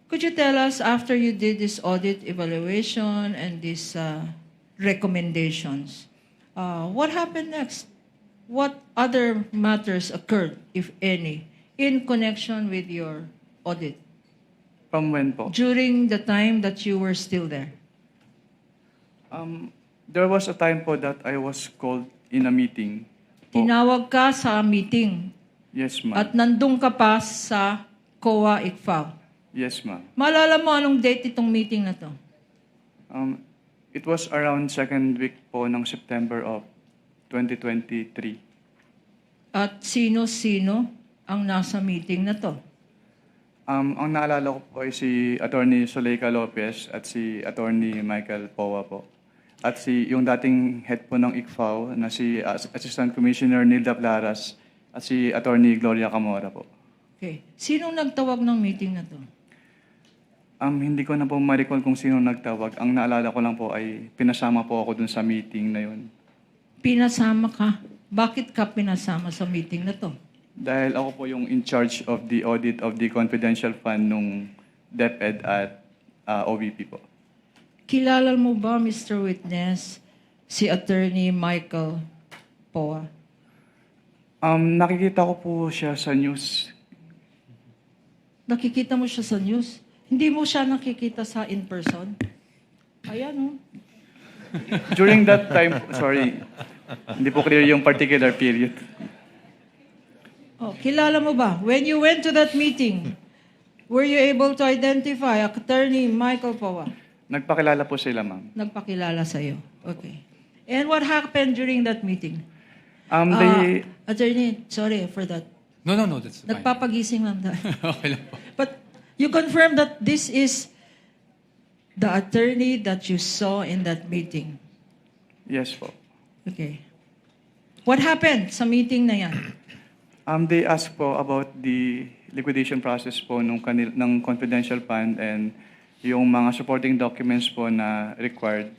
Could you tell us, after you did this audit evaluation and these recommendations, what happened next? What other matters occurred, if any, in connection with your audit From when po? during the time that you were still there? There was a time po that I was called in a meeting. Po. Tinawag ka sa meeting Yes, ma'am. at nandun ka pa sa COA ICFAO. Yes, ma'am. Maalala mo anong date itong meeting na to? It was around second week po ng September of 2023. At sino-sino ang nasa meeting na to? Ang naalala ko po ay si Attorney Zuleika Lopez at si Attorney Michael Powa po. At yung dating head po ng ICFAO na si Assistant Commissioner Nilda Plaras at si Attorney Gloria Camora po. Okay. Sinong nagtawag ng meeting na to? Hindi ko na po ma-recall kung sino nagtawag. Ang naalala ko lang po ay pinasama po ako dun sa meeting na yun. Pinasama ka? Bakit ka pinasama sa meeting na to? Dahil ako po yung in charge of the audit of the confidential fund nung DepEd at OVP po. Kilala mo ba, Mr. Witness, si Attorney Michael Poa? Nakikita ko po siya sa news. Nakikita mo siya sa news? Hindi mo siya nakikita sa in-person? Ayan, oh. During that time, sorry, hindi po clear yung particular period. Oh, kilala mo ba? When you went to that meeting, were you able to identify Attorney Michael Poa? Nagpakilala po sila, ma'am. Nagpakilala sa iyo. Okay. And what happened during that meeting? Attorney, sorry for that. No, that's fine. Nagpapagising lang tayo. Okay lang po. But you confirm that this is the attorney that you saw in that meeting. Yes po. Okay. What happened sa meeting na yan? They asked po about the liquidation process po ng confidential fund and yung mga supporting documents po na required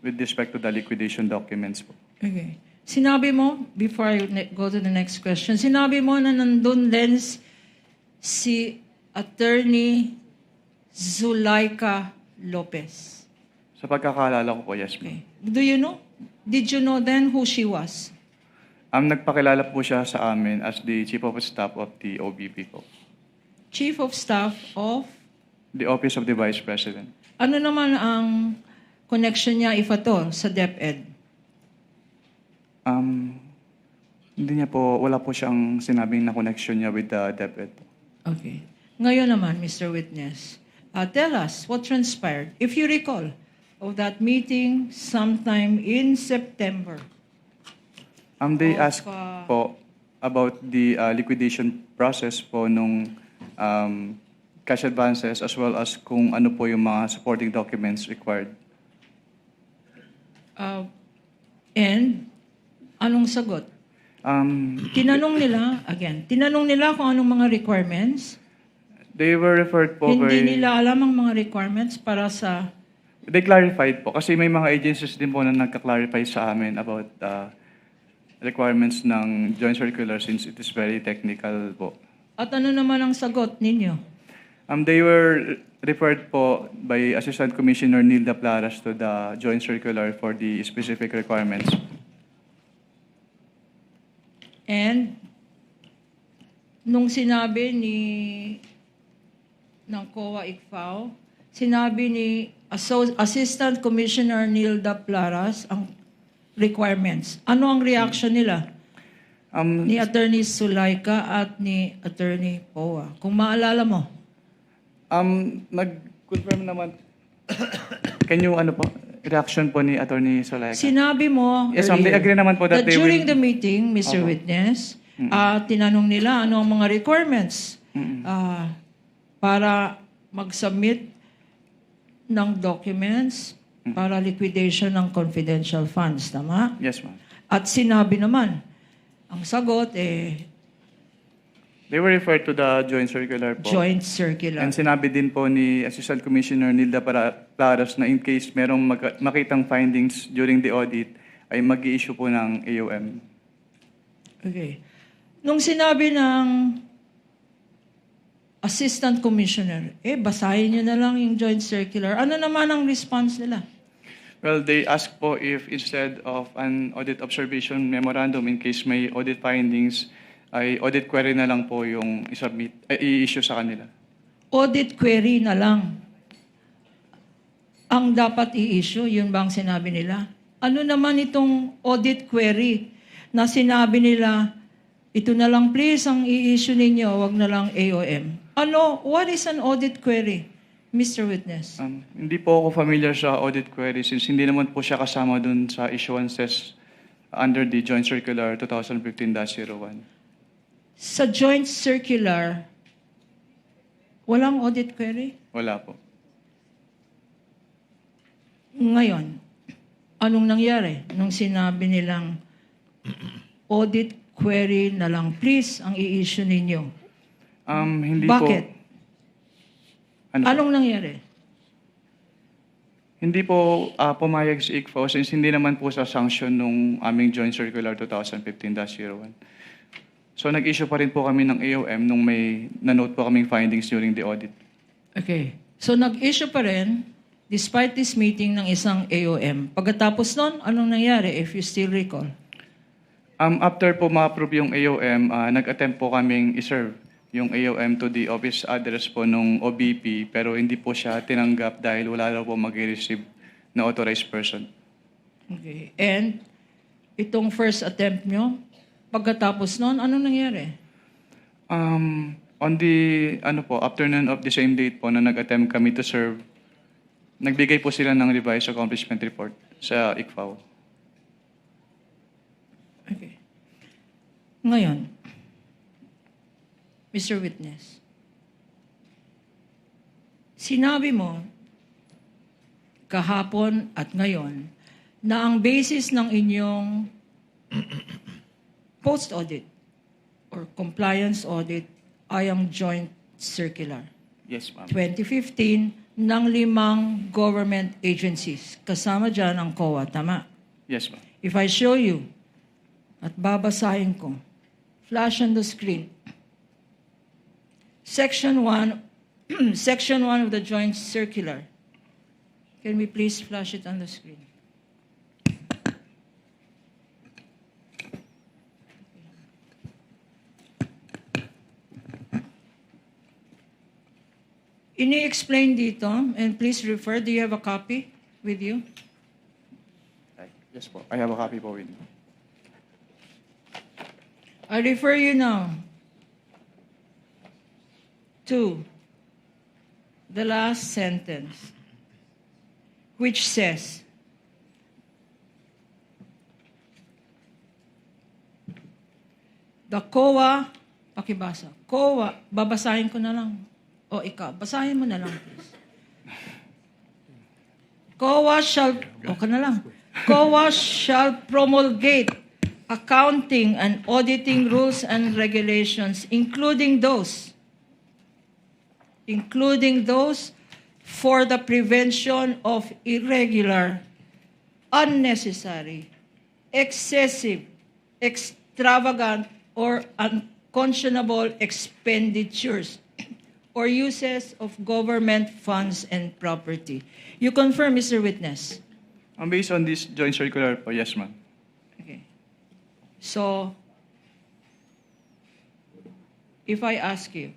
with respect to the liquidation documents po. Okay. Sinabi mo, before I go to the next question, sinabi mo na nandun din si Attorney Zuleika Lopez. Sa pagkakaalala ko po, yes ma'am. Okay. Do you know? Did you know then who she was? Nagpakilala po siya sa amin as the Chief of Staff of the OBP po. Chief of Staff of? The Office of the Vice President. Ano naman ang connection niya, if at all, sa DepEd? Hindi niya po, wala po siyang sinabing na connection niya with the DepEd. Okay. Ngayon naman, Mr. Witness, tell us what transpired, if you recall, of that meeting sometime in September. They asked po about the liquidation process po nung cash advances as well as kung ano po yung mga supporting documents required. And anong sagot? Tinanong nila kung anong mga requirements. They were referred po Hindi nila alam ang mga requirements para sa... They clarified po kasi may mga agencies din po na nagka-clarify sa amin about requirements ng joint circular since it is very technical po. At ano naman ang sagot ninyo? They were referred po by Assistant Commissioner Nilda Plaras to the joint circular for the specific requirements. And nung sinabi ng COA ICFAO, sinabi ni Assistant Commissioner Nilda Plaras ang requirements. Ano ang reaction nila? Ni Attorney Zuleika at ni Attorney Poa. Kung maalala mo. Nag-confirm naman. Can you, reaction po ni Attorney Zuleika? Sinabi mo Yes, ma'am. They agree naman po that they during will... the meeting, Mr. Witness, tinanong nila ano ang mga requirements para mag-submit ng documents para liquidation ng confidential funds. Tama? Yes, ma'am. At sinabi naman, ang sagot, They were referred to the joint circular po. joint circular. And sinabi din po ni Assistant Commissioner Nilda Plaras na in case merong makitang findings during the audit, ay mag-i-issue po ng AOM. Okay. Nung sinabi ng assistant commissioner. Basahin nyo na lang yung joint circular. Ano naman ang response nila? Well, they asked po if instead of an audit observation memorandum in case may audit findings, ay audit query na lang po yung i-issue sa kanila. Audit query na lang ang dapat i-issue. Yun ba ang sinabi nila? Ano naman itong audit query na sinabi nila, ito na lang please ang i-issue ninyo, wag na lang AOM. What is an audit query, Mr. Witness? Hindi po ako familiar sa audit query since hindi naman po siya kasama dun sa issuances under the Joint Circular 2015-01. Sa joint circular, walang audit query? Wala po. Ngayon, anong nangyari nung sinabi nilang audit query na lang please ang i-issue ninyo? Hindi Bakit? po. Ano po? Anong nangyari? Hindi po pumayag si ICFO since hindi naman po sa sanction nung aming Joint Circular 2015-01. So nag-issue pa rin po kami ng AOM nung may na-note po kaming findings during the audit. Okay. So nag-issue pa rin despite this meeting ng isang AOM. Pagkatapos nun, anong nangyari if you still recall? After po ma-approve yung AOM, nag-attempt po kaming iserve yung AOM to the office address po nung OBP pero hindi po siya tinanggap dahil wala daw po mag-receive na authorized person. Okay. And itong first attempt nyo, pagkatapos nun, anong nangyari? On the afternoon of the same date po na nag-attempt kami to serve, nagbigay po sila ng revised accomplishment report sa ICFAO. Okay. Ngayon, Mr. Witness, sinabi mo kahapon at ngayon na ang basis ng inyong post-audit or compliance audit ay ang joint circular. Yes, ma'am. 2015 ng 5 government agencies. Kasama dyan ang COA, tama? Yes, ma'am. If I show you at babasahin ko, flash on the screen. Section 1, Section 1 of the joint circular. Can we please flash it on the screen? Ini-explain dito, and please refer, do you have a copy with you? Yes po. I have a copy po with me. I refer you now to the last sentence, which says, the COA, pakibasa, COA, babasahin ko na lang. O ikaw, basahin mo na lang, please. COA shall promulgate accounting and auditing rules and regulations, including those for the prevention of irregular, unnecessary, excessive, extravagant, or unconscionable expenditures or uses of government funds and property. You confirm, Mr. Witness? Based on this joint circular po, yes, ma'am. Okay. So, if I ask you,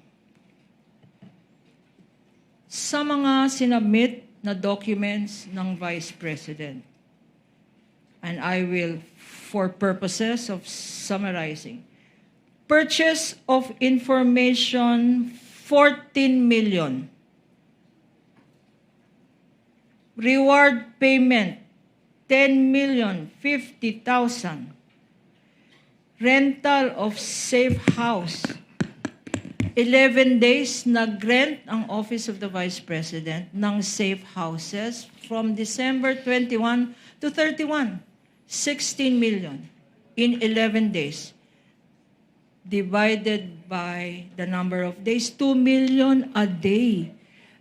sa mga sinubmit na documents ng Vice President, and I will, for purposes of summarizing, purchase of information, 14 million. Reward payment, 10,050,000. Rental of safe house, 11 days nag-rent ang Office of the Vice President ng safe houses from December 21 to 31. 16 million in 11 days. Divided by the number of days, 2 million a day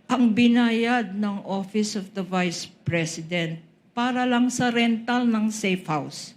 ang binayad ng Office of the Vice President para lang sa rental ng safe house.